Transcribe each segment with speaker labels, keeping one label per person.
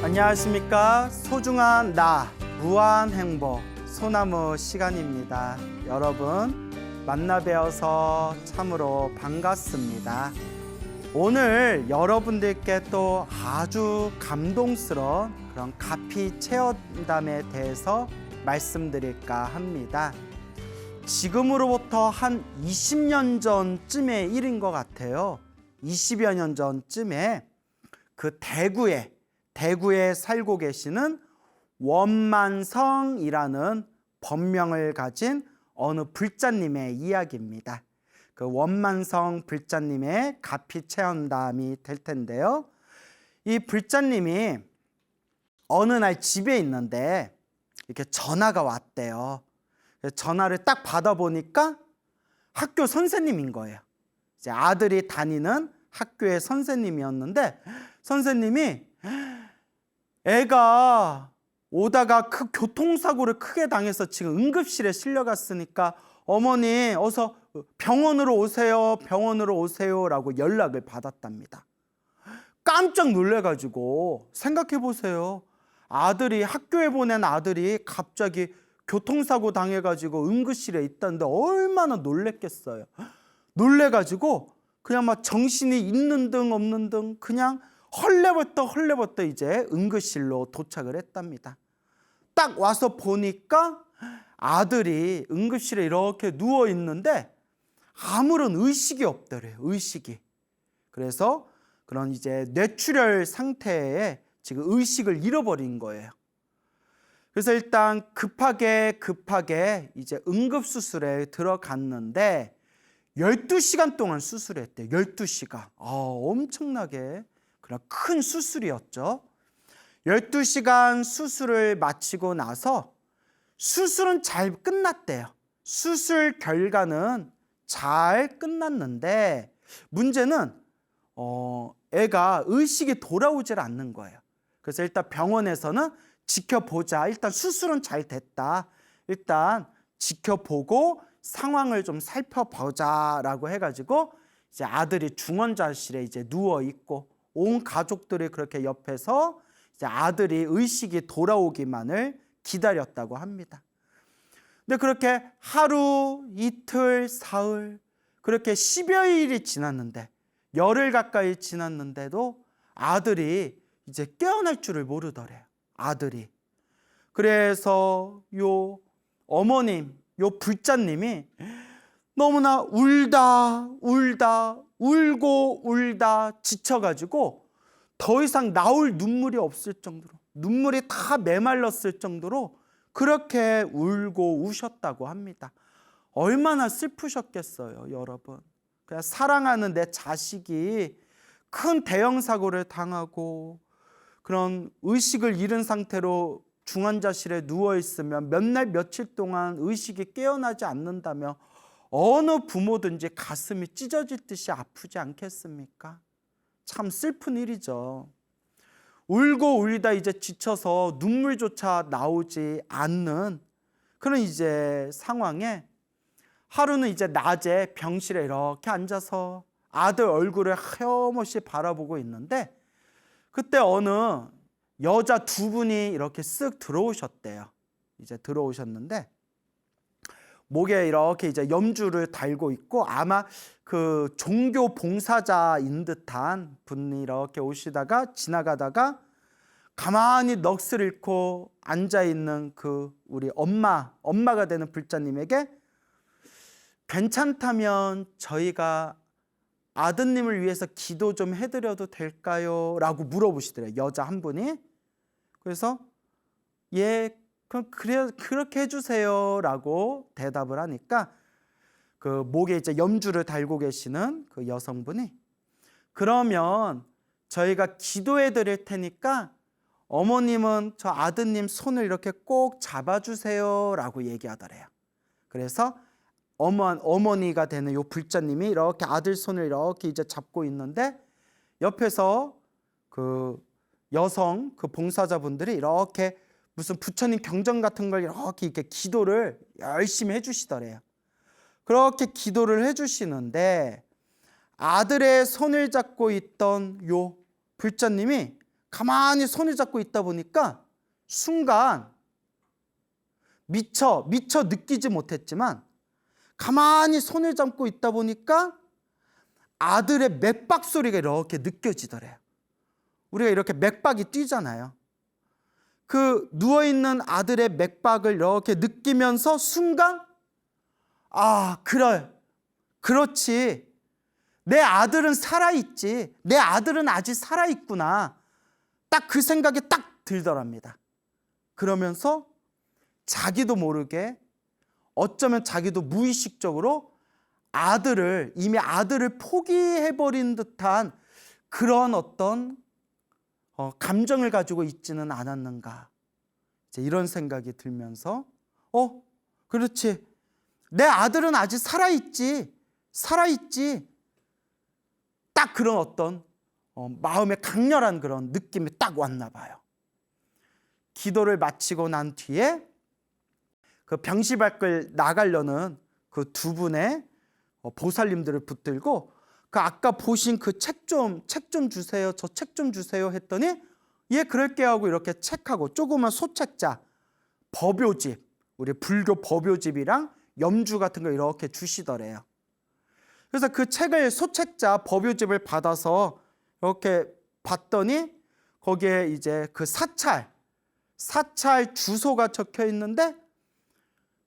Speaker 1: 안녕하십니까. 소중한 나 무한 행복 소나무 시간입니다. 여러분 만나 뵈어서 참으로 반갑습니다. 오늘 여러분들께 또 아주 감동스러운 그런 가피 체험담에 대해서 말씀드릴까 합니다. 지금으로부터 한 20년 전쯤의 일인 것 같아요. 20여 년 전쯤에 그 대구에 살고 계시는 원만성이라는 법명을 가진 어느 불자님의 이야기입니다. 그 원만성 불자님의 가피 체험담이 될 텐데요. 이 불자님이 어느 날 집에 있는데 이렇게 전화가 왔대요. 전화를 딱 받아보니까 학교 선생님인 거예요. 이제 아들이 다니는 학교의 선생님이었는데 선생님이 애가 오다가 교통사고를 크게 당해서 지금 응급실에 실려갔으니까 어머니 어서 병원으로 오세요 라고 연락을 받았답니다. 깜짝 놀래가지고 생각해 보세요. 학교에 보낸 아들이 갑자기 교통사고 당해가지고 응급실에 있다는데 얼마나 놀랬겠어요. 놀래가지고 그냥 막 정신이 있는 등 없는 등 그냥 헐레벌떡 이제 응급실로 도착을 했답니다. 딱 와서 보니까 아들이 응급실에 이렇게 누워 있는데 아무런 의식이 없더래요. 의식이. 그래서 그런 이제 뇌출혈 상태에 지금 의식을 잃어버린 거예요. 그래서 일단 급하게 이제 응급수술에 들어갔는데 12시간 동안 수술했대요. 12시간. 엄청나게 그런 큰 수술이었죠. 12시간 수술을 마치고 나서 수술은 잘 끝났대요. 수술 결과는 잘 끝났는데 문제는 애가 의식이 돌아오질 않는 거예요. 그래서 일단 병원에서는 지켜보자. 일단 수술은 잘 됐다. 일단 지켜보고 상황을 좀 살펴보자라고 해가지고 이제 아들이 중환자실에 이제 누워 있고 온 가족들이 그렇게 옆에서 이제 아들이 의식이 돌아오기만을 기다렸다고 합니다. 근데 그렇게 하루, 이틀, 사흘 그렇게 10여일이 지났는데 열흘 가까이 지났는데도 아들이 이제 깨어날 줄을 모르더래요. 아들이. 그래서 요 어머님, 요 불자님이 너무나 울다 지쳐가지고 더 이상 나올 눈물이 없을 정도로 눈물이 다 메말랐을 정도로 그렇게 울고 우셨다고 합니다. 얼마나 슬프셨겠어요, 여러분. 그냥 사랑하는 내 자식이 큰 대형 사고를 당하고 그런 의식을 잃은 상태로 중환자실에 누워있으면 몇 날 며칠 동안 의식이 깨어나지 않는다면 어느 부모든지 가슴이 찢어질 듯이 아프지 않겠습니까? 참 슬픈 일이죠. 울고 울다 이제 지쳐서 눈물조차 나오지 않는 그런 이제 상황에 하루는 이제 낮에 병실에 이렇게 앉아서 아들 얼굴을 하염없이 바라보고 있는데 그때 어느 여자 두 분이 이렇게 쓱 들어오셨대요. 이제 들어오셨는데 목에 이렇게 이제 염주를 달고 있고 아마 그 종교 봉사자인 듯한 분이 이렇게 오시다가 지나가다가 가만히 넋을 잃고 앉아 있는 그 우리 엄마가 되는 불자님에게 괜찮다면 저희가 아드님을 위해서 기도 좀 해드려도 될까요? 라고 물어보시더래요. 여자 한 분이. 그래서 예, 그렇게 해주세요 라고 대답을 하니까 그 목에 이제 염주를 달고 계시는 그 여성분이 그러면 저희가 기도해 드릴 테니까 어머님은 저 아드님 손을 이렇게 꼭 잡아주세요 라고 얘기하더래요. 그래서 어머니가 되는 요 불자님이 이렇게 아들 손을 이렇게 이제 잡고 있는데 옆에서 그 여성 그 봉사자분들이 이렇게 무슨 부처님 경전 같은 걸 이렇게 기도를 열심히 해주시더래요. 그렇게 기도를 해주시는데 아들의 손을 잡고 있던 요 불자님이 가만히 손을 잡고 있다 보니까 순간 미처 느끼지 못했지만 가만히 손을 잡고 있다 보니까 아들의 맥박 소리가 이렇게 느껴지더래요. 우리가 이렇게 맥박이 뛰잖아요. 그 누워있는 아들의 맥박을 이렇게 느끼면서 순간 그래, 그렇지, 내 아들은 살아있지, 내 아들은 아직 살아있구나, 딱 그 생각이 딱 들더랍니다. 그러면서 자기도 모르게, 어쩌면 자기도 무의식적으로 이미 아들을 포기해버린 듯한 그런 어떤 감정을 가지고 있지는 않았는가, 이제 이런 생각이 들면서 그렇지, 내 아들은 아직 살아있지, 딱 그런 어떤 마음에 강렬한 그런 느낌이 딱 왔나 봐요. 기도를 마치고 난 뒤에 그 병시 밖을 나가려는 그 두 분의 보살님들을 붙들고 그 아까 보신 그 책 좀 주세요, 저 책 좀 주세요 했더니 예, 그럴게 하고 이렇게 책하고 조그만 소책자, 법요집, 우리 불교 법요집이랑 염주 같은 거 이렇게 주시더래요. 그래서 그 책을, 소책자 법요집을 받아서 이렇게 봤더니 거기에 이제 그 사찰 주소가 적혀 있는데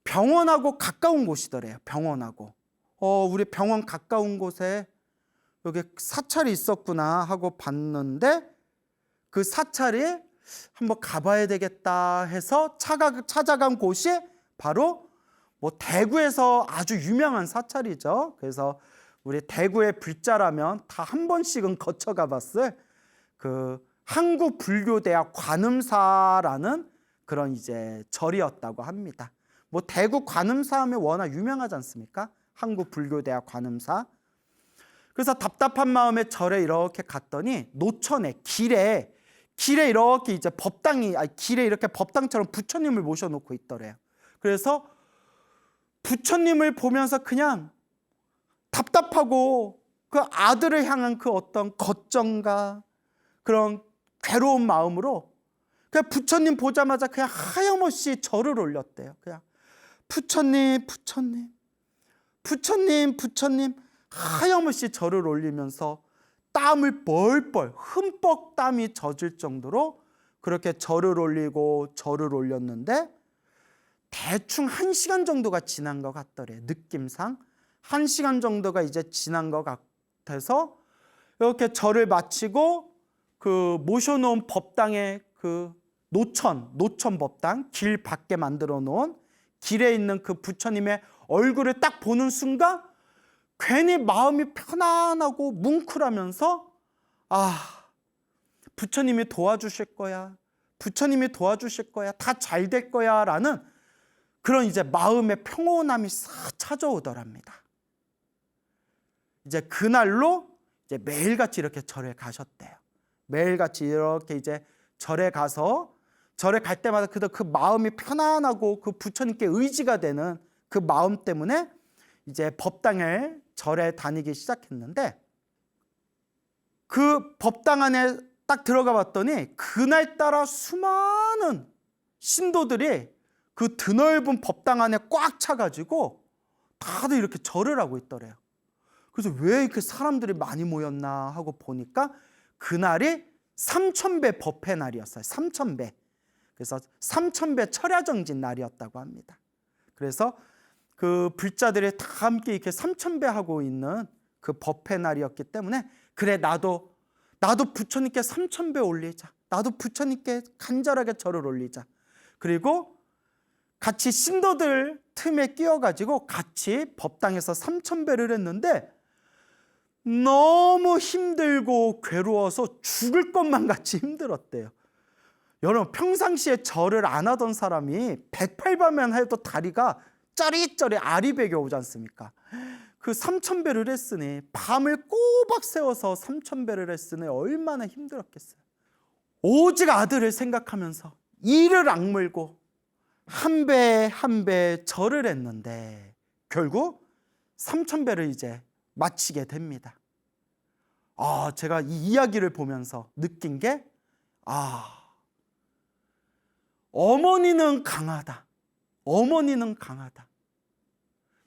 Speaker 1: 병원하고 가까운 곳이더래요. 병원하고 우리 병원 가까운 곳에 여기 사찰이 있었구나 하고 봤는데, 그 사찰이 한번 가봐야 되겠다 해서 찾아간 곳이 바로 대구에서 아주 유명한 사찰이죠. 그래서 우리 대구의 불자라면 다 한 번씩은 거쳐가 봤을 그 한국불교대학 관음사라는 그런 이제 절이었다고 합니다. 대구 관음사 하면 워낙 유명하지 않습니까? 한국불교대학 관음사. 그래서 답답한 마음에 절에 이렇게 갔더니 노천에 길에 이렇게 이제 길에 이렇게 법당처럼 부처님을 모셔놓고 있더래요. 그래서 부처님을 보면서 그냥 답답하고 그 아들을 향한 그 어떤 걱정과 그런 괴로운 마음으로 그냥 부처님 보자마자 그냥 하염없이 절을 올렸대요. 그냥 부처님 하염없이 절을 올리면서 땀을 뻘뻘 흠뻑 땀이 젖을 정도로 그렇게 절을 올렸는데 대충 1시간 정도가 지난 것 같더래요. 느낌상 1시간 정도가 이제 지난 것 같아서 이렇게 절을 마치고 그 모셔놓은 법당의 그 노천 법당 길 밖에 만들어 놓은 길에 있는 그 부처님의 얼굴을 딱 보는 순간 괜히 마음이 편안하고 뭉클하면서 부처님이 도와주실 거야, 다 잘 될 거야 라는 그런 이제 마음의 평온함이 싹 찾아오더랍니다. 이제 그날로 이제 매일같이 이렇게 절에 가셨대요. 매일같이 이렇게 이제 절에 가서 절에 갈 때마다 그 마음이 편안하고 그 부처님께 의지가 되는 그 마음 때문에 이제 법당을 절에 다니기 시작했는데, 그 법당 안에 딱 들어가 봤더니 그날따라 수많은 신도들이 그 드넓은 법당 안에 꽉 차가지고 다들 이렇게 절을 하고 있더래요. 그래서 왜 이렇게 사람들이 많이 모였나 하고 보니까 그날이 3000배 법회 날이었어요. 3000배. 그래서 3000배 철야정진 날이었다고 합니다. 그래서 그 불자들이 다 함께 이렇게 3000배 하고 있는 그 법회 날이었기 때문에 그래, 나도 부처님께 3000배 올리자, 나도 부처님께 간절하게 절을 올리자. 그리고 같이 신도들 틈에 끼어가지고 같이 법당에서 3000배를 했는데 너무 힘들고 괴로워서 죽을 것만 같이 힘들었대요. 여러분, 평상시에 절을 안 하던 사람이 108배만 해도 다리가 짜릿짜릿 아리백이 오지 않습니까? 그 3000배를 했으니, 밤을 꼬박 세워서 3000배를 했으니 얼마나 힘들었겠어요. 오직 아들을 생각하면서 이를 악물고 한 배 한 배 절을 했는데 결국 3000배를 이제 마치게 됩니다. 제가 이 이야기를 보면서 느낀 게 어머니는 강하다. 어머니는 강하다.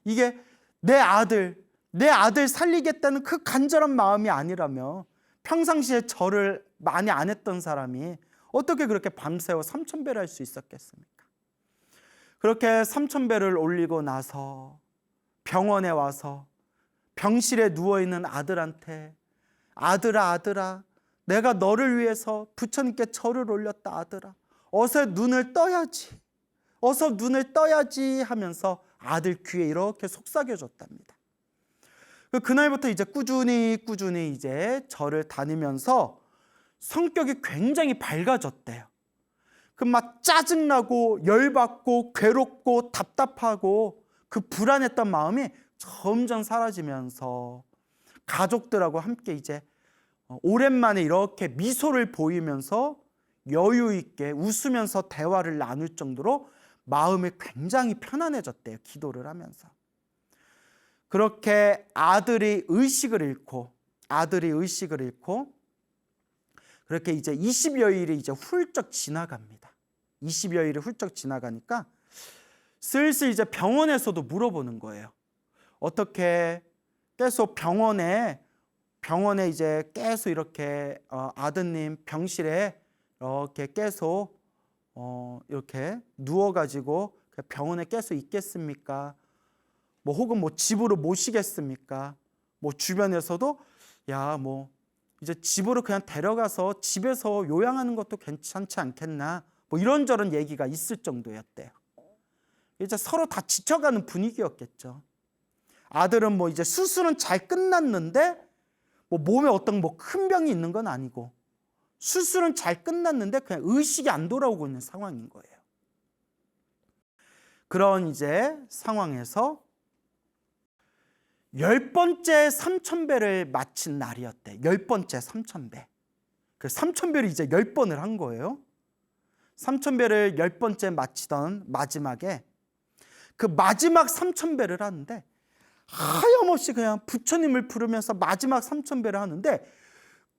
Speaker 1: 이게 내 아들 살리겠다는 그 간절한 마음이 아니라면 평상시에 절을 많이 안 했던 사람이 어떻게 그렇게 밤새워 3,000배를 할 수 있었겠습니까? 그렇게 3,000배를 올리고 나서 병원에 와서 병실에 누워있는 아들한테 아들아 내가 너를 위해서 부처님께 절을 올렸다. 아들아 어서 눈을 떠야지 하면서 아들 귀에 이렇게 속삭여줬답니다. 그날부터 이제 꾸준히 이제 절을 다니면서 성격이 굉장히 밝아졌대요. 막 짜증나고 열받고 괴롭고 답답하고 그 불안했던 마음이 점점 사라지면서 가족들하고 함께 이제 오랜만에 이렇게 미소를 보이면서 여유 있게 웃으면서 대화를 나눌 정도로 마음이 굉장히 편안해졌대요. 기도를 하면서. 그렇게 아들이 의식을 잃고 그렇게 이제 20여일이 이제 훌쩍 지나갑니다. 20여일이 훌쩍 지나가니까 슬슬 이제 병원에서도 물어보는 거예요. 어떻게 계속 병원에 이제 계속 이렇게 아드님 병실에 이렇게 계속 이렇게 누워가지고 병원에 계속 있겠습니까? 뭐 혹은 뭐 집으로 모시겠습니까? 뭐 주변에서도 야 뭐 이제 집으로 그냥 데려가서 집에서 요양하는 것도 괜찮지 않겠나? 뭐 이런저런 얘기가 있을 정도였대요. 이제 서로 다 지쳐가는 분위기였겠죠. 아들은 뭐 이제 수술은 잘 끝났는데 뭐 몸에 어떤 뭐 큰 병이 있는 건 아니고 수술은 잘 끝났는데 그냥 의식이 안 돌아오고 있는 상황인 거예요. 그런 이제 상황에서 10번째 3,000배를 마친 날이었대. 10번째 3,000배. 그 3,000배를 이제 10번을 한 거예요. 3,000배를 10번째 마치던 마지막에 그 마지막 3,000배를 하는데 하염없이 그냥 부처님을 부르면서 마지막 3,000배를 하는데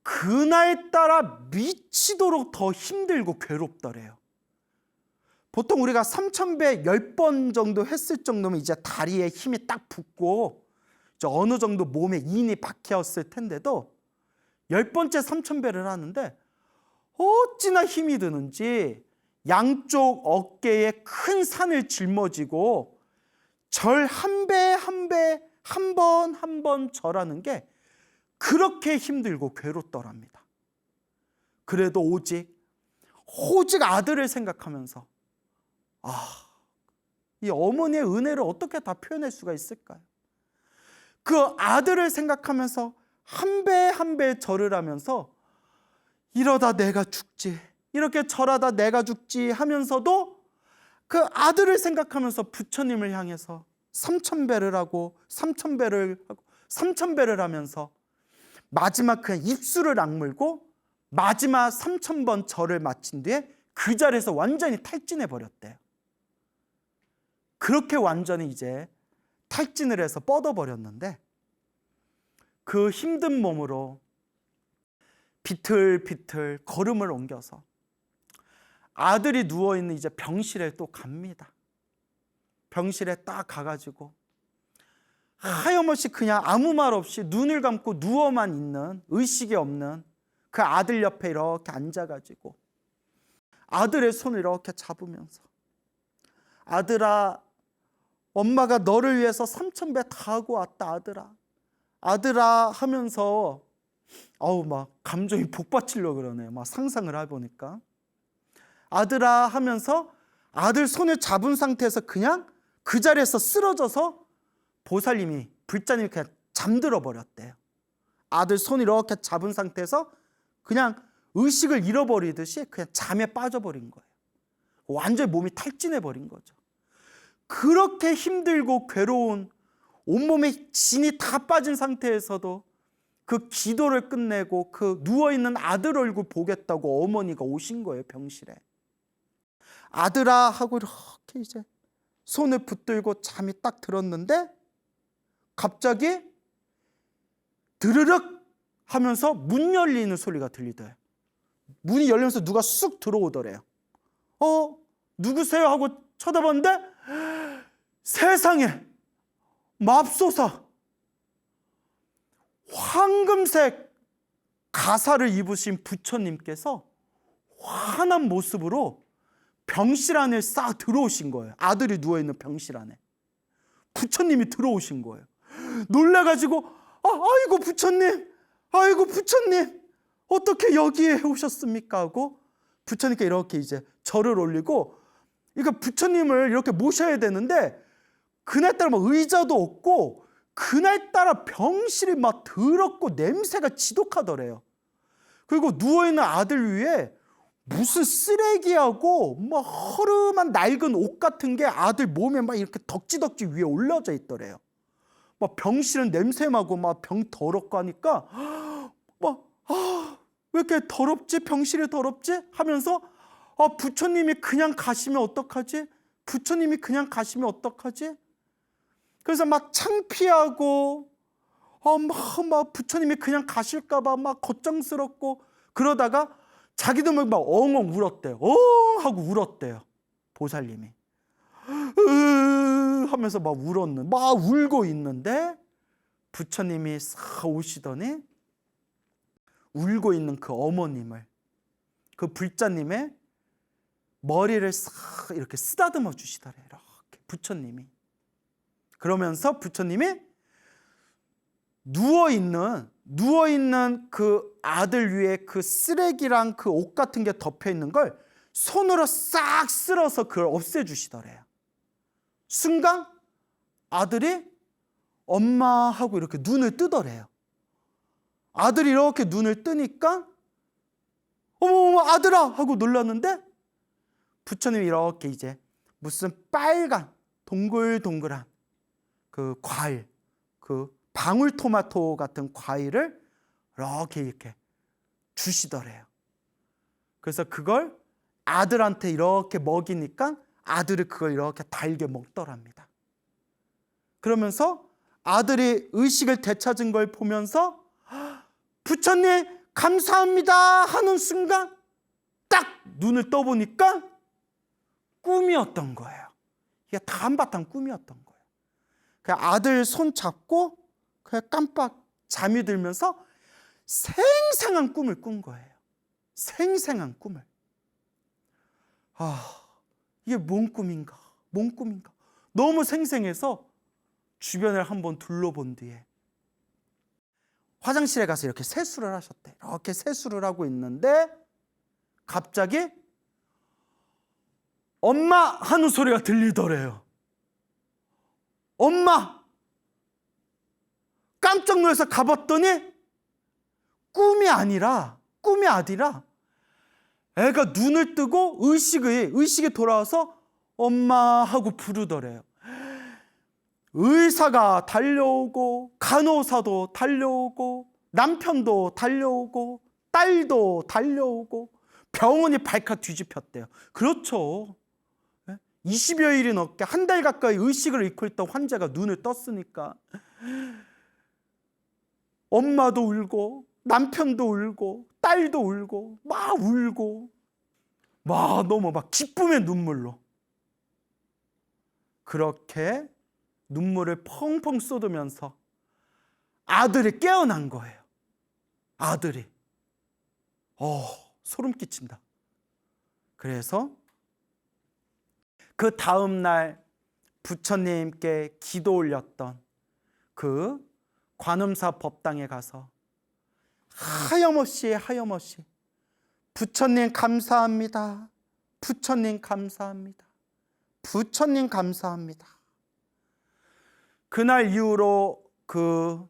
Speaker 1: 그날따라 미치도록 더 힘들고 괴롭더래요. 보통 우리가 3,000배 10번 정도 했을 정도면 이제 다리에 힘이 딱 붙고 어느 정도 몸에 인이 박혔을 텐데도 10번째 3,000배를 하는데 어찌나 힘이 드는지 양쪽 어깨에 큰 산을 짊어지고 절 한 배 한 번 절하는 게 그렇게 힘들고 괴롭더랍니다. 그래도 오직 아들을 생각하면서 이 어머니의 은혜를 어떻게 다 표현할 수가 있을까요? 그 아들을 생각하면서 한 배 절을 하면서 이러다 내가 죽지, 이렇게 절하다 내가 죽지 하면서도 그 아들을 생각하면서 부처님을 향해서 3,000배를 하고 3,000배를 하면서 마지막 그냥 입술을 악물고 마지막 3,000번 절을 마친 뒤에 그 자리에서 완전히 탈진해 버렸대요. 그렇게 완전히 이제 탈진을 해서 뻗어버렸는데 그 힘든 몸으로 비틀비틀 걸음을 옮겨서 아들이 누워있는 이제 병실에 또 갑니다. 병실에 딱 가가지고 하염없이 그냥 아무 말 없이 눈을 감고 누워만 있는 의식이 없는 그 아들 옆에 이렇게 앉아가지고 아들의 손을 이렇게 잡으면서 아들아, 엄마가 너를 위해서 3,000배 다 하고 왔다. 아들아 하면서 막 감정이 복받치려고 그러네요. 막 상상을 해보니까 아들아 하면서 아들 손을 잡은 상태에서 그냥 그 자리에서 쓰러져서 보살님이 불자님이 그냥 잠들어 버렸대요. 아들 손 이렇게 잡은 상태에서 그냥 의식을 잃어버리듯이 그냥 잠에 빠져버린 거예요. 완전히 몸이 탈진해 버린 거죠. 그렇게 힘들고 괴로운 온몸에 진이 다 빠진 상태에서도 그 기도를 끝내고 그 누워있는 아들 얼굴 보겠다고 어머니가 오신 거예요. 병실에. 아들아 하고 이렇게 이제 손을 붙들고 잠이 딱 들었는데 갑자기 드르륵 하면서 문 열리는 소리가 들리더래요. 문이 열리면서 누가 쑥 들어오더래요. 누구세요? 하고 쳐다봤는데 세상에 맙소사 황금색 가사를 입으신 부처님께서 환한 모습으로 병실 안에 싹 들어오신 거예요. 아들이 누워있는 병실 안에 부처님이 들어오신 거예요. 놀라가지고 아이고 부처님, 아이고 부처님, 어떻게 여기에 오셨습니까? 하고 부처님께 이렇게 이제 절을 올리고, 그러니까 부처님을 이렇게 모셔야 되는데 그날따라 막 의자도 없고 그날따라 병실이 막 더럽고 냄새가 지독하더래요. 그리고 누워있는 아들 위에 무슨 쓰레기하고 막 허름한 낡은 옷 같은 게 아들 몸에 막 이렇게 덕지덕지 위에 올라져 있더래요. 막 병실은 냄새나고 막 병 더럽고 하니까 막 왜 이렇게 더럽지? 병실이 더럽지? 하면서 부처님이 그냥 가시면 어떡하지? 부처님이 그냥 가시면 어떡하지? 그래서 막 창피하고 막 부처님이 그냥 가실까 봐 막 걱정스럽고 그러다가 자기도 막 엉엉 울었대요. 하고 울었대요. 보살님이 하면서 막 울고 있는데 부처님이 싹 오시더니 울고 있는 그 어머님을, 그 불자님의 머리를 싹 이렇게 쓰다듬어 주시더래요. 이렇게 부처님이. 그러면서 부처님이 누워있는 그 아들 위에 그 쓰레기랑 그 옷 같은 게 덮여 있는 걸 손으로 싹 쓸어서 그걸 없애주시더래요. 순간 아들이 엄마 하고 이렇게 눈을 뜨더래요. 아들이 이렇게 눈을 뜨니까 어머 아들아 하고 놀랐는데 부처님이 이렇게 이제 무슨 빨간 동글동글한 그 과일, 그 방울토마토 같은 과일을 이렇게 주시더래요. 그래서 그걸 아들한테 이렇게 먹이니까 아들이 그걸 이렇게 달게 먹더랍니다. 그러면서 아들이 의식을 되찾은 걸 보면서 부처님 감사합니다 하는 순간 딱 눈을 떠보니까 꿈이었던 거예요. 이게 다 한바탕 꿈이었던 거예요. 그냥 아들 손 잡고 그냥 깜빡 잠이 들면서 생생한 꿈을 꾼 거예요. 생생한 꿈을. 이게 뭔 꿈인가? 뭔 꿈인가? 너무 생생해서 주변을 한번 둘러본 뒤에 화장실에 가서 이렇게 세수를 하셨대. 이렇게 세수를 하고 있는데 갑자기 엄마 하는 소리가 들리더래요. 엄마! 깜짝 놀라서 가봤더니 꿈이 아니라 애가 눈을 뜨고 의식이 돌아와서 엄마 하고 부르더래요. 의사가 달려오고 간호사도 달려오고 남편도 달려오고 딸도 달려오고 병원이 발칵 뒤집혔대요. 그렇죠. 20여일이 넘게 한 달 가까이 의식을 잃고 있던 환자가 눈을 떴으니까 엄마도 울고 남편도 울고 딸도 울고 막 울고 막 너무 막 기쁨의 눈물로 그렇게 눈물을 펑펑 쏟으면서 아들이 깨어난 거예요. 아들이. 소름 끼친다. 그래서 그 다음 날 부처님께 기도 올렸던 그 관음사 법당에 가서 하염없이 부처님 감사합니다. 부처님 감사합니다. 부처님 감사합니다. 그날 이후로 그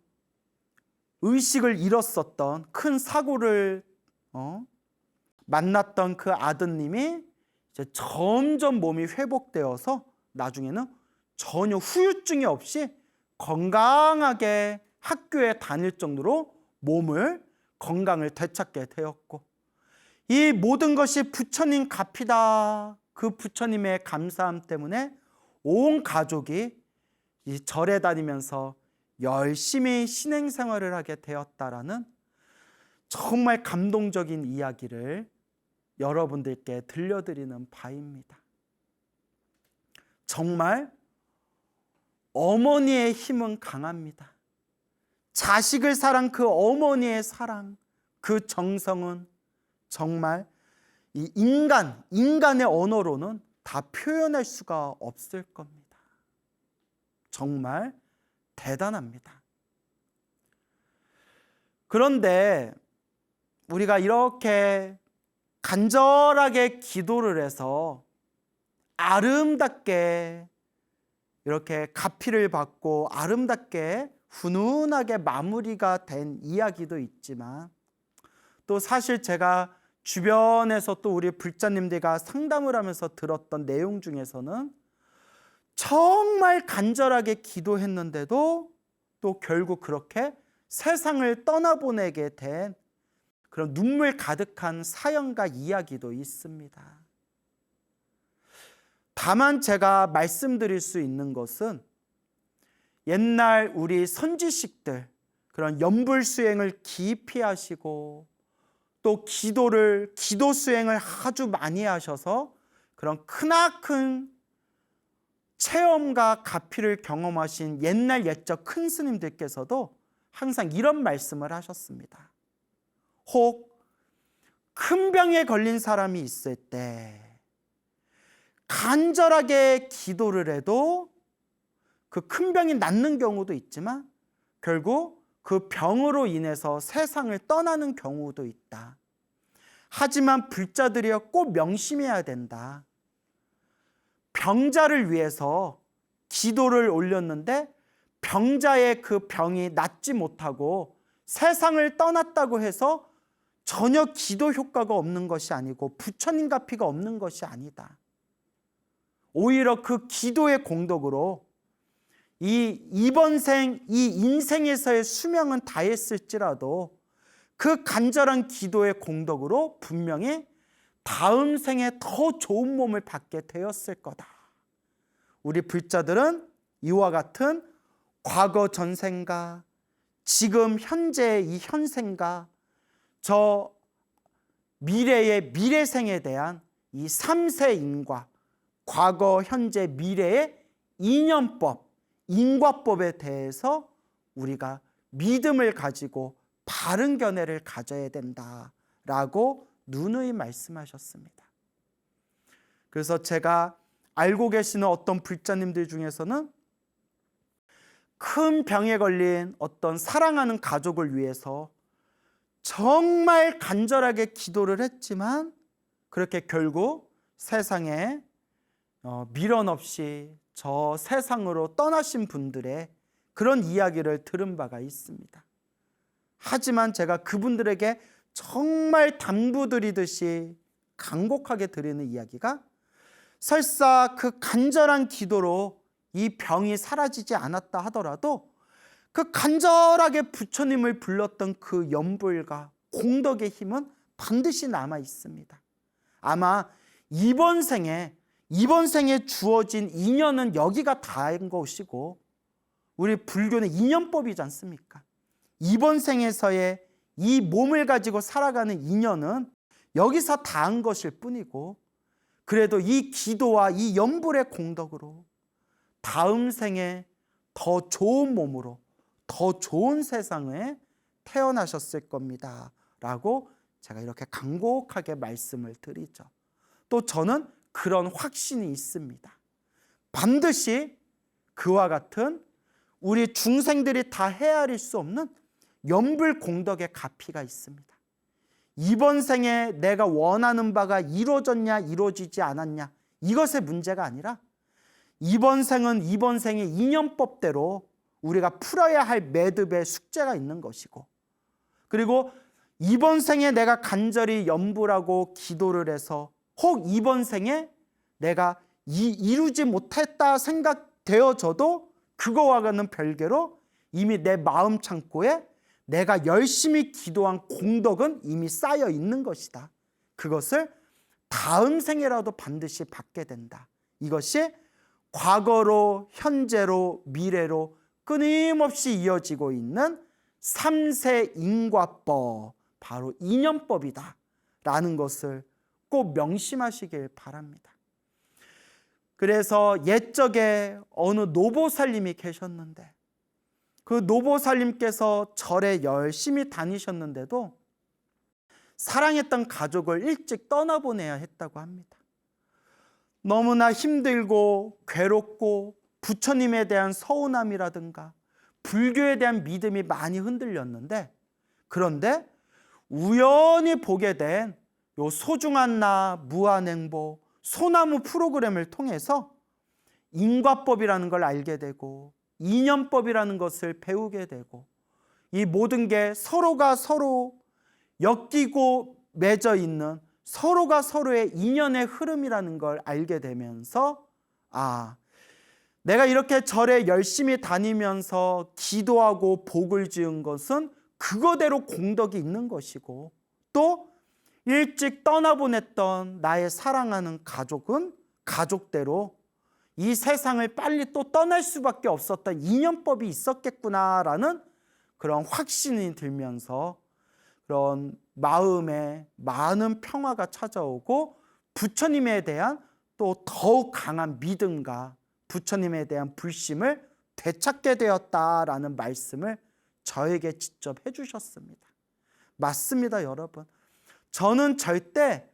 Speaker 1: 의식을 잃었었던 큰 사고를 만났던 그 아드님이 이제 점점 몸이 회복되어서 나중에는 전혀 후유증이 없이 건강하게 학교에 다닐 정도로 건강을 되찾게 되었고, 이 모든 것이 부처님 값이다. 그 부처님의 감사함 때문에 온 가족이 이 절에 다니면서 열심히 신행생활을 하게 되었다라는 정말 감동적인 이야기를 여러분들께 들려드리는 바입니다. 정말 어머니의 힘은 강합니다. 자식을 사랑, 그 어머니의 사랑, 그 정성은 정말 이 인간의 언어로는 다 표현할 수가 없을 겁니다. 정말 대단합니다. 그런데 우리가 이렇게 간절하게 기도를 해서 아름답게 이렇게 가피를 받고 아름답게 훈훈하게 마무리가 된 이야기도 있지만, 또 사실 제가 주변에서 또 우리 불자님들과 상담을 하면서 들었던 내용 중에서는 정말 간절하게 기도했는데도 또 결국 그렇게 세상을 떠나보내게 된 그런 눈물 가득한 사연과 이야기도 있습니다. 다만 제가 말씀드릴 수 있는 것은 옛날 우리 선지식들, 그런 연불 수행을 깊이 하시고 또 기도 수행을 아주 많이 하셔서 그런 크나큰 체험과 가피를 경험하신 옛날 옛적 큰 스님들께서도 항상 이런 말씀을 하셨습니다. 혹 큰 병에 걸린 사람이 있을 때 간절하게 기도를 해도 그 큰 병이 낫는 경우도 있지만 결국 그 병으로 인해서 세상을 떠나는 경우도 있다. 하지만 불자들이여 꼭 명심해야 된다. 병자를 위해서 기도를 올렸는데 병자의 그 병이 낫지 못하고 세상을 떠났다고 해서 전혀 기도 효과가 없는 것이 아니고 부처님 가피가 없는 것이 아니다. 오히려 그 기도의 공덕으로 이번 생, 이 인생에서의 수명은 다했을지라도 그 간절한 기도의 공덕으로 분명히 다음 생에 더 좋은 몸을 받게 되었을 거다. 우리 불자들은 이와 같은 과거 전생과 지금 현재의 이 현생과 저 미래의 미래생에 대한 이 3세 인과, 과거, 현재, 미래의 인연법, 인과법에 대해서 우리가 믿음을 가지고 바른 견해를 가져야 된다라고 누누이 말씀하셨습니다. 그래서 제가 알고 계시는 어떤 불자님들 중에서는 큰 병에 걸린 어떤 사랑하는 가족을 위해서 정말 간절하게 기도를 했지만 그렇게 결국 세상에 미련 없이 저 세상으로 떠나신 분들의 그런 이야기를 들은 바가 있습니다. 하지만 제가 그분들에게 정말 당부드리듯이 간곡하게 드리는 이야기가, 설사 그 간절한 기도로 이 병이 사라지지 않았다 하더라도 그 간절하게 부처님을 불렀던 그 연불과 공덕의 힘은 반드시 남아 있습니다. 아마 이번 생에 주어진 인연은 여기가 다인 것이고, 우리 불교는 인연법이지 않습니까? 이번 생에서의 이 몸을 가지고 살아가는 인연은 여기서 다한 것일 뿐이고, 그래도 이 기도와 이 연불의 공덕으로 다음 생에 더 좋은 몸으로 더 좋은 세상에 태어나셨을 겁니다 라고 제가 이렇게 간곡하게 말씀을 드리죠. 또 저는 그런 확신이 있습니다. 반드시 그와 같은 우리 중생들이 다 헤아릴 수 없는 연불 공덕의 가피가 있습니다. 이번 생에 내가 원하는 바가 이루어졌냐 이루어지지 않았냐, 이것의 문제가 아니라 이번 생은 이번 생의 인연법대로 우리가 풀어야 할 매듭의 숙제가 있는 것이고, 그리고 이번 생에 내가 간절히 연불하고 기도를 해서 혹 이번 생에 내가 이루지 못했다 생각되어져도 그거와는 별개로 이미 내 마음 창고에 내가 열심히 기도한 공덕은 이미 쌓여 있는 것이다. 그것을 다음 생에라도 반드시 받게 된다. 이것이 과거로, 현재로, 미래로 끊임없이 이어지고 있는 3세 인과법, 바로 인연법이다 라는 것을 꼭 명심하시길 바랍니다. 그래서 옛적에 어느 노보살님이 계셨는데 그 노보살님께서 절에 열심히 다니셨는데도 사랑했던 가족을 일찍 떠나보내야 했다고 합니다. 너무나 힘들고 괴롭고 부처님에 대한 서운함이라든가 불교에 대한 믿음이 많이 흔들렸는데, 그런데 우연히 보게 된 요 소중한 나 무한행보 소나무 프로그램을 통해서 인과법이라는 걸 알게 되고 인연법이라는 것을 배우게 되고, 이 모든 게 서로가 서로 엮이고 맺어 있는 서로가 서로의 인연의 흐름이라는 걸 알게 되면서, 아, 내가 이렇게 절에 열심히 다니면서 기도하고 복을 지은 것은 그거대로 공덕이 있는 것이고, 또 일찍 떠나보냈던 나의 사랑하는 가족은 가족대로 이 세상을 빨리 또 떠날 수밖에 없었던 인연법이 있었겠구나라는 그런 확신이 들면서 그런 마음에 많은 평화가 찾아오고 부처님에 대한 또 더욱 강한 믿음과 부처님에 대한 불심을 되찾게 되었다라는 말씀을 저에게 직접 해주셨습니다. 맞습니다, 여러분. 저는 절대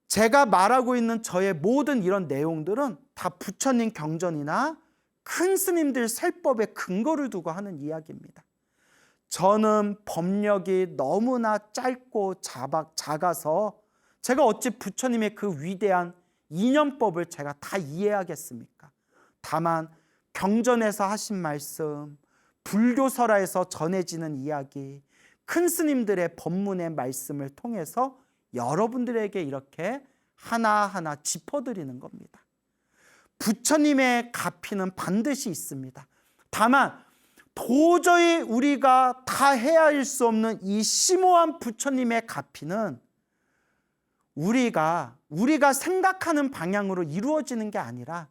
Speaker 1: 제가 말하고 있는 저의 모든 이런 내용들은 다 부처님 경전이나 큰 스님들 설법에 근거를 두고 하는 이야기입니다. 저는 법력이 너무나 짧고 작아서 제가 어찌 부처님의 그 위대한 인연법을 제가 다 이해하겠습니까? 다만 경전에서 하신 말씀, 불교설화에서 전해지는 이야기, 큰 스님들의 법문의 말씀을 통해서 여러분들에게 이렇게 하나하나 짚어드리는 겁니다. 부처님의 가피는 반드시 있습니다. 다만 도저히 우리가 다 헤아릴 수 없는 이 심오한 부처님의 가피는 우리가 생각하는 방향으로 이루어지는 게 아니라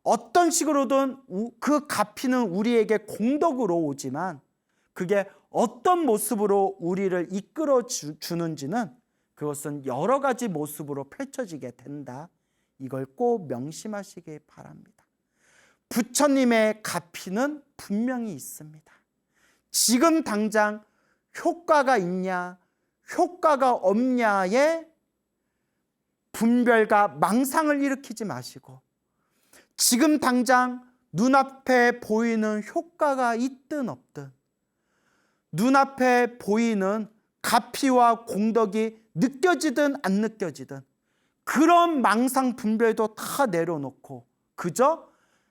Speaker 1: 어떤 식으로든 그 가피는 우리에게 공덕으로 오지만 그게 어떤 모습으로 우리를 이끌어 주는지는 그것은 여러 가지 모습으로 펼쳐지게 된다. 이걸 꼭 명심하시기 바랍니다. 부처님의 가피는 분명히 있습니다. 지금 당장 효과가 있냐, 효과가 없냐의 분별과 망상을 일으키지 마시고, 지금 당장 눈앞에 보이는 효과가 있든 없든, 눈앞에 보이는 가피와 공덕이 느껴지든 안 느껴지든 그런 망상 분별도 다 내려놓고 그저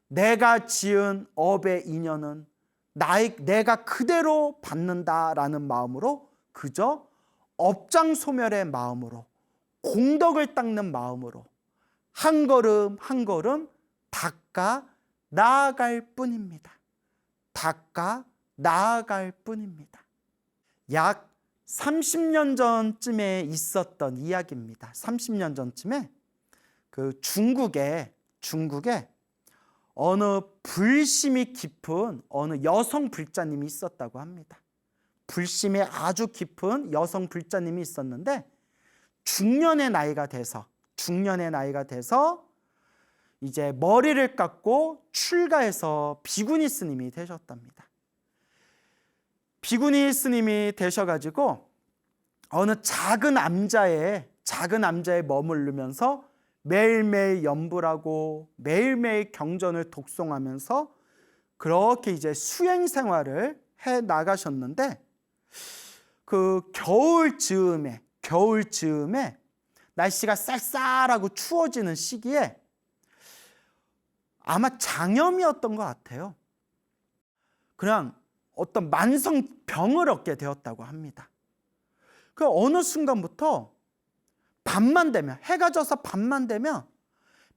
Speaker 1: 내가 지은 업의 인연은 내가 그대로 받는다라는 마음으로, 그저 업장소멸의 마음으로, 공덕을 닦는 마음으로 한 걸음 한 걸음 닦아 나아갈 뿐입니다. 닦아 나아갈 뿐입니다. 약 30년 전쯤에 있었던 이야기입니다. 30년 전쯤에 그 중국에 어느 불심이 깊은 어느 여성 불자님이 있었다고 합니다. 불심이 아주 깊은 여성 불자님이 있었는데 중년의 나이가 돼서 이제 머리를 깎고 출가해서 비구니 스님이 되셨답니다. 비구니 스님이 되셔가지고 어느 작은 암자에 머무르면서 매일매일 연불하고 매일매일 경전을 독송하면서 그렇게 이제 수행 생활을 해 나가셨는데, 그 겨울 즈음에 날씨가 쌀쌀하고 추워지는 시기에 아마 장염이었던 것 같아요. 그냥 어떤 만성병을 얻게 되었다고 합니다. 그 어느 순간부터 밤만 되면, 해가 져서 밤만 되면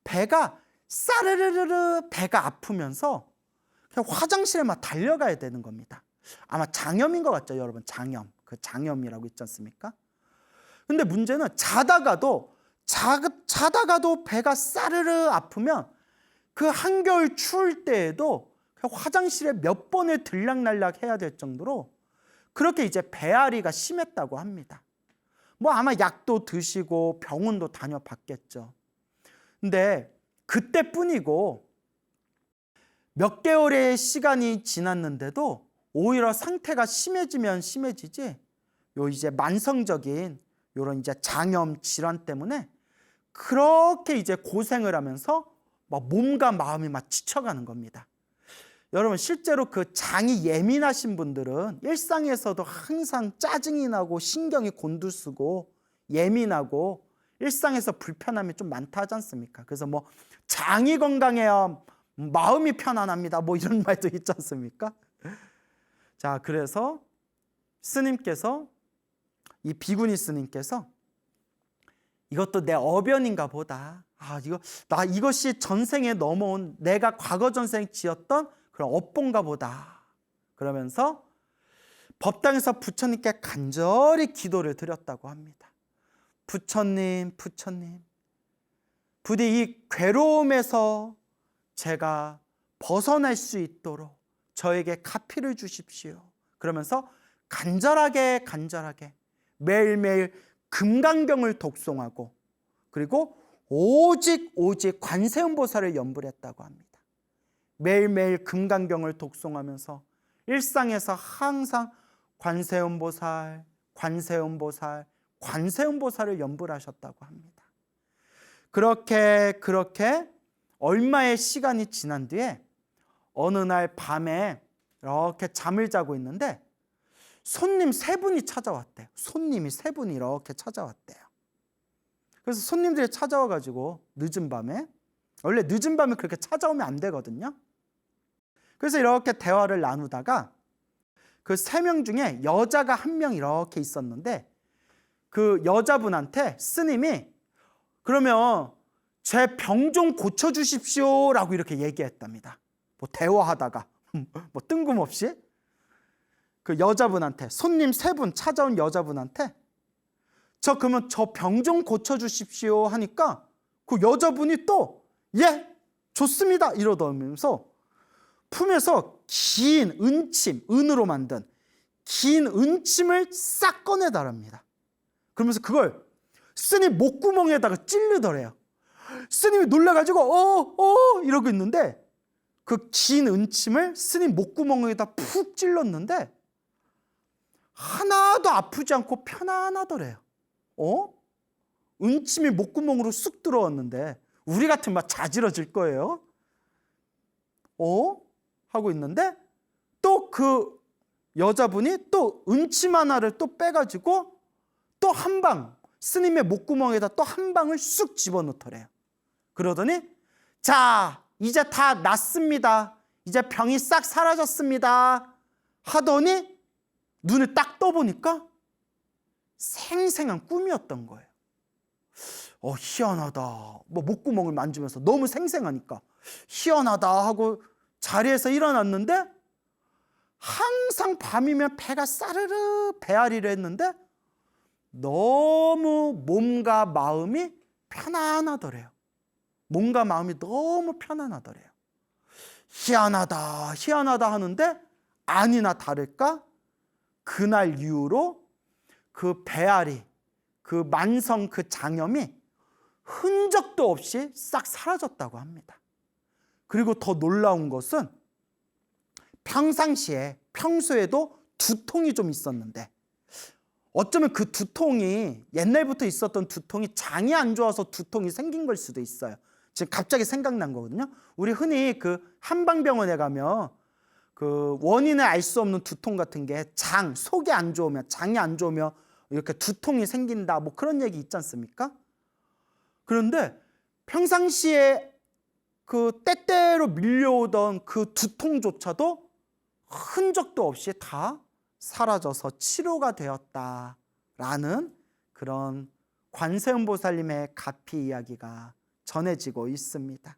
Speaker 1: 배가 싸르르르 배가 아프면서 그냥 화장실에 막 달려가야 되는 겁니다. 아마 장염인 것 같죠, 여러분. 그 장염이라고 있지 않습니까? 근데 문제는 자다가도 배가 싸르르 아프면 그 한겨울 추울 때에도 화장실에 몇 번을 들락날락 해야 될 정도로 그렇게 이제 배앓이가 심했다고 합니다. 뭐 아마 약도 드시고 병원도 다녀봤겠죠. 근데 그때뿐이고 몇 개월의 시간이 지났는데도 오히려 상태가 심해지면 심해지지, 요 이제 만성적인 요런 이제 장염 질환 때문에 그렇게 이제 고생을 하면서 막 몸과 마음이 막 지쳐가는 겁니다. 여러분, 실제로 그 장이 예민하신 분들은 일상에서도 항상 짜증이 나고 신경이 곤두쓰고 예민하고 일상에서 불편함이 좀 많다 하지 않습니까? 그래서 뭐 장이 건강해야 마음이 편안합니다, 뭐 이런 말도 있지 않습니까? 자, 그래서 스님께서, 이 비구니 스님께서 이것도 내 어변인가 보다. 이것이 전생에 넘어온, 내가 과거 전생에 지었던 그런 업본가 보다. 그러면서 법당에서 부처님께 간절히 기도를 드렸다고 합니다. 부처님, 부처님, 부디 이 괴로움에서 제가 벗어날 수 있도록 저에게 가피를 주십시오. 그러면서 간절하게 매일매일 금강경을 독송하고, 그리고 오직 관세음보살을 염불 했다고 합니다. 매일매일 금강경을 독송하면서 일상에서 항상 관세음보살, 관세음보살을 염불하셨다고 합니다. 그렇게 얼마의 시간이 지난 뒤에 어느 날 밤에 이렇게 잠을 자고 있는데 손님 3분이 찾아왔대요. 손님이 3분이 이렇게 찾아왔대요. 그래서 손님들이 찾아와가지고 늦은 밤에, 원래 늦은 밤에 그렇게 찾아오면 안 되거든요. 그래서 이렇게 대화를 나누다가 그 3명 중에 여자가 1명 이렇게 있었는데, 그 여자분한테 스님이 그러면 제 병 좀 고쳐주십시오 라고 이렇게 얘기했답니다. 뭐 대화하다가 뭐 뜬금없이 그 여자분한테, 손님 3분 찾아온 여자분한테 그러면 저 병 좀 고쳐주십시오 하니까 그 여자분이 또 예, 좋습니다 이러더면서 품에서 긴 은침, 은으로 만든 긴 은침을 싹 꺼내달랍니다. 그러면서 그걸 스님 목구멍에다가 찌르더래요. 스님이 놀라가지고 이러고 있는데 그 긴 은침을 스님 목구멍에다 푹 찔렀는데 하나도 아프지 않고 편안하더래요. 은침이 목구멍으로 쑥 들어왔는데 우리 같으면 막 자지러질 거예요. 하고 있는데 또 그 여자분이 또 은침 하나를 또 빼가지고 또 한 방, 스님의 목구멍에다 또 한 방을 쑥 집어넣더래요. 그러더니 자, 이제 다 낫습니다. 이제 병이 싹 사라졌습니다. 하더니 눈을 딱 떠보니까 생생한 꿈이었던 거예요. 희한하다. 뭐 목구멍을 만지면서 너무 생생하니까 희한하다 하고 자리에서 일어났는데 항상 밤이면 배가 싸르르 배앓이를 했는데 너무 몸과 마음이 편안하더래요. 몸과 마음이 너무 편안하더래요. 희한하다 하는데 아니나 다를까 그날 이후로 그 배앓이, 그 만성 그 장염이 흔적도 없이 싹 사라졌다고 합니다. 그리고 더 놀라운 것은 평소에도 두통이 좀 있었는데 어쩌면 그 두통이 옛날부터 있었던 두통이 장이 안 좋아서 두통이 생긴 걸 수도 있어요. 지금 갑자기 생각난 거거든요. 우리 흔히 그 한방병원에 가면 그 원인을 알 수 없는 두통 같은 게 속이 안 좋으면, 장이 안 좋으면 이렇게 두통이 생긴다, 뭐 그런 얘기 있지 않습니까? 그런데 평상시에 그 때때로 밀려오던 그 두통조차도 흔적도 없이 다 사라져서 치료가 되었다라는 그런 관세음보살님의 가피 이야기가 전해지고 있습니다.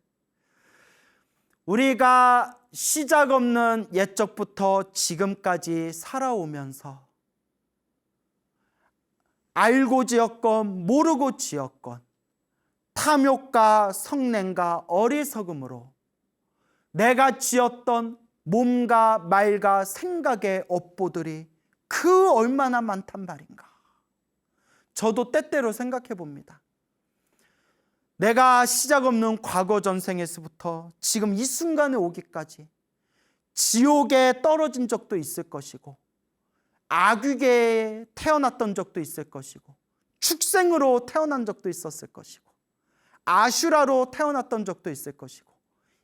Speaker 1: 우리가 시작 없는 옛적부터 지금까지 살아오면서 알고 지었건 모르고 지었건 탐욕과 성냄과 어리석음으로 내가 지었던 몸과 말과 생각의 업보들이 그 얼마나 많단 말인가. 저도 때때로 생각해 봅니다. 내가 시작 없는 과거 전생에서부터 지금 이 순간에 오기까지 지옥에 떨어진 적도 있을 것이고, 악귀계에 태어났던 적도 있을 것이고, 축생으로 태어난 적도 있었을 것이고, 아슈라로 태어났던 적도 있을 것이고,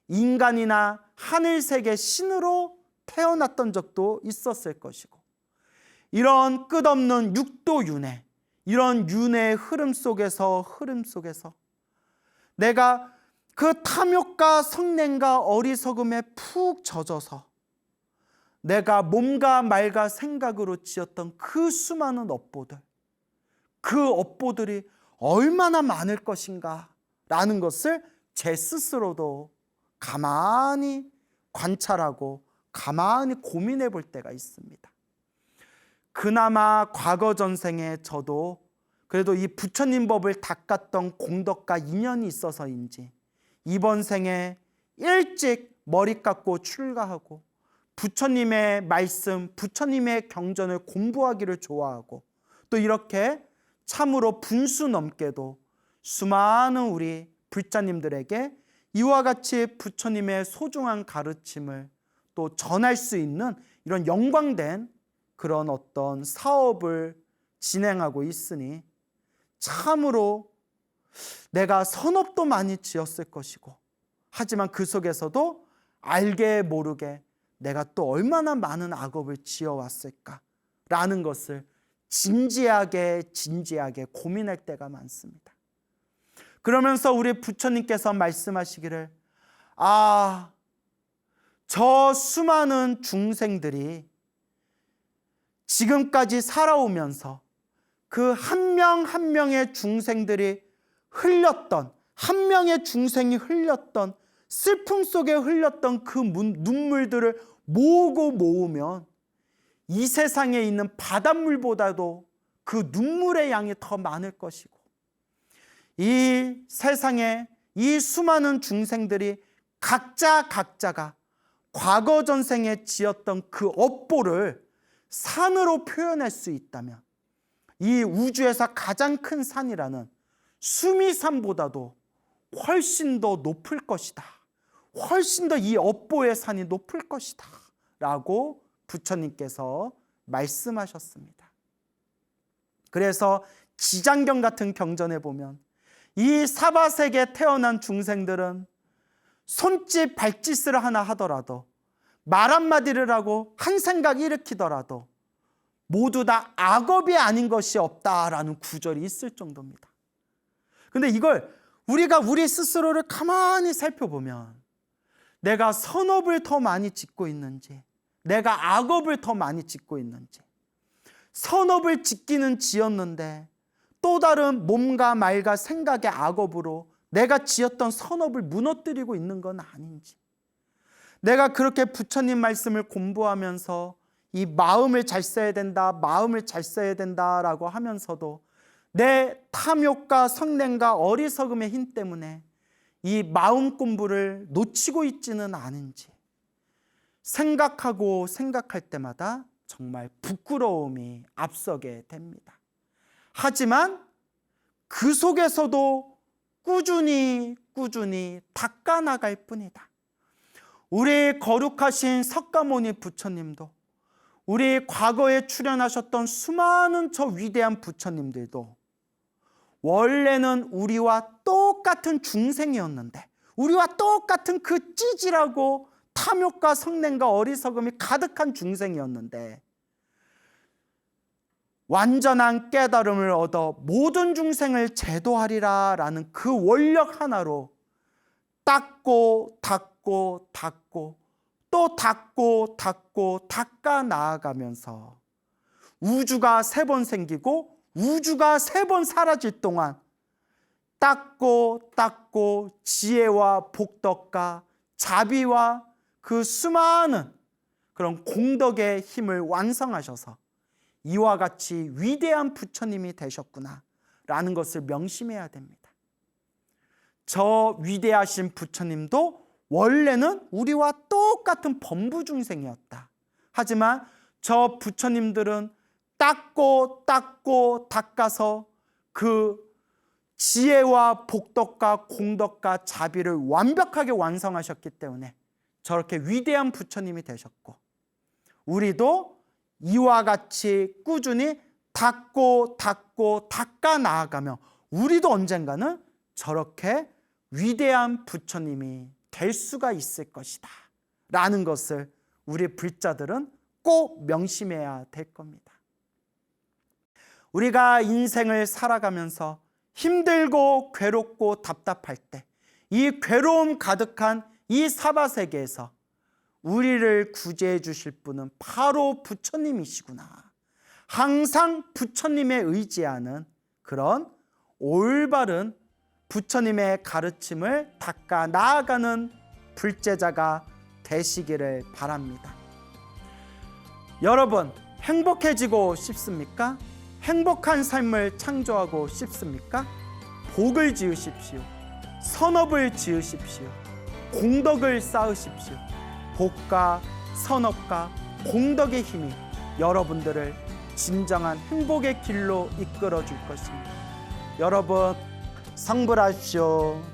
Speaker 1: 인간이나 하늘세계 신으로 태어났던 적도 있었을 것이고, 이런 끝없는 육도윤회, 이런 윤회의 흐름 속에서 내가 그 탐욕과 성냄과 어리석음에 푹 젖어서 내가 몸과 말과 생각으로 지었던 그 수많은 업보들, 그 업보들이 얼마나 많을 것인가 라는 것을 제 스스로도 가만히 관찰하고 가만히 고민해 볼 때가 있습니다. 그나마 과거 전생에 저도 그래도 이 부처님 법을 닦았던 공덕과 인연이 있어서인지 이번 생에 일찍 머리 깎고 출가하고 부처님의 말씀, 부처님의 경전을 공부하기를 좋아하고, 또 이렇게 참으로 분수 넘게도 수많은 우리 불자님들에게 이와 같이 부처님의 소중한 가르침을 또 전할 수 있는 이런 영광된 그런 어떤 사업을 진행하고 있으니 참으로 내가 선업도 많이 지었을 것이고, 하지만 그 속에서도 알게 모르게 내가 또 얼마나 많은 악업을 지어왔을까라는 것을 진지하게 고민할 때가 많습니다. 그러면서 우리 부처님께서 말씀하시기를, 저 수많은 중생들이 지금까지 살아오면서 그 한 명 한 명의 중생들이 흘렸던, 한 명의 중생이 흘렸던 슬픔 속에 흘렸던 그 눈물들을 모으면 이 세상에 있는 바닷물보다도 그 눈물의 양이 더 많을 것이고, 이 세상에 이 수많은 중생들이 각자가 과거 전생에 지었던 그 업보를 산으로 표현할 수 있다면 이 우주에서 가장 큰 산이라는 수미산보다도 훨씬 더 높을 것이다. 훨씬 더 이 업보의 산이 높을 것이다 라고 부처님께서 말씀하셨습니다. 그래서 지장경 같은 경전에 보면 이 사바세계에 태어난 중생들은 손짓 발짓을 하나 하더라도, 말 한마디를 하고 한 생각 일으키더라도 모두 다 악업이 아닌 것이 없다라는 구절이 있을 정도입니다. 근데 이걸 우리가 우리 스스로를 가만히 살펴보면 내가 선업을 더 많이 짓고 있는지, 내가 악업을 더 많이 짓고 있는지, 선업을 짓기는 지었는데 또 다른 몸과 말과 생각의 악업으로 내가 지었던 선업을 무너뜨리고 있는 건 아닌지, 내가 그렇게 부처님 말씀을 공부하면서 이 마음을 잘 써야 된다 라고 하면서도 내 탐욕과 성냄과 어리석음의 힘 때문에 이 마음 공부를 놓치고 있지는 않은지 생각할 때마다 정말 부끄러움이 앞서게 됩니다. 하지만 그 속에서도 꾸준히 닦아나갈 뿐이다. 우리 거룩하신 석가모니 부처님도, 우리 과거에 출연하셨던 수많은 저 위대한 부처님들도 원래는 우리와 똑같은 중생이었는데, 우리와 똑같은 그 찌질하고 탐욕과 성냄과 어리석음이 가득한 중생이었는데, 완전한 깨달음을 얻어 모든 중생을 제도하리라 라는 그 원력 하나로 닦고 또 닦아 나아가면서 우주가 3번 생기고 우주가 3번 사라질 동안 닦고 지혜와 복덕과 자비와 그 수많은 그런 공덕의 힘을 완성하셔서 이와 같이 위대한 부처님이 되셨구나 라는 것을 명심해야 됩니다. 저 위대하신 부처님도 원래는 우리와 똑같은 범부중생이었다. 하지만 저 부처님들은 닦고 닦아서 그 지혜와 복덕과 공덕과 자비를 완벽하게 완성하셨기 때문에 저렇게 위대한 부처님이 되셨고, 우리도 이와 같이 꾸준히 닦고 닦아 나아가며 우리도 언젠가는 저렇게 위대한 부처님이 될 수가 있을 것이다 라는 것을 우리 불자들은 꼭 명심해야 될 겁니다. 우리가 인생을 살아가면서 힘들고 괴롭고 답답할 때, 이 괴로움 가득한 이 사바세계에서 우리를 구제해 주실 분은 바로 부처님이시구나, 항상 부처님에 의지하는 그런 올바른 부처님의 가르침을 닦아 나아가는 불제자가 되시기를 바랍니다. 여러분, 행복해지고 싶습니까? 행복한 삶을 창조하고 싶습니까? 복을 지으십시오. 선업을 지으십시오. 공덕을 쌓으십시오. 복과 선업과 공덕의 힘이 여러분들을 진정한 행복의 길로 이끌어 줄 것입니다. 여러분, 성불하십시오.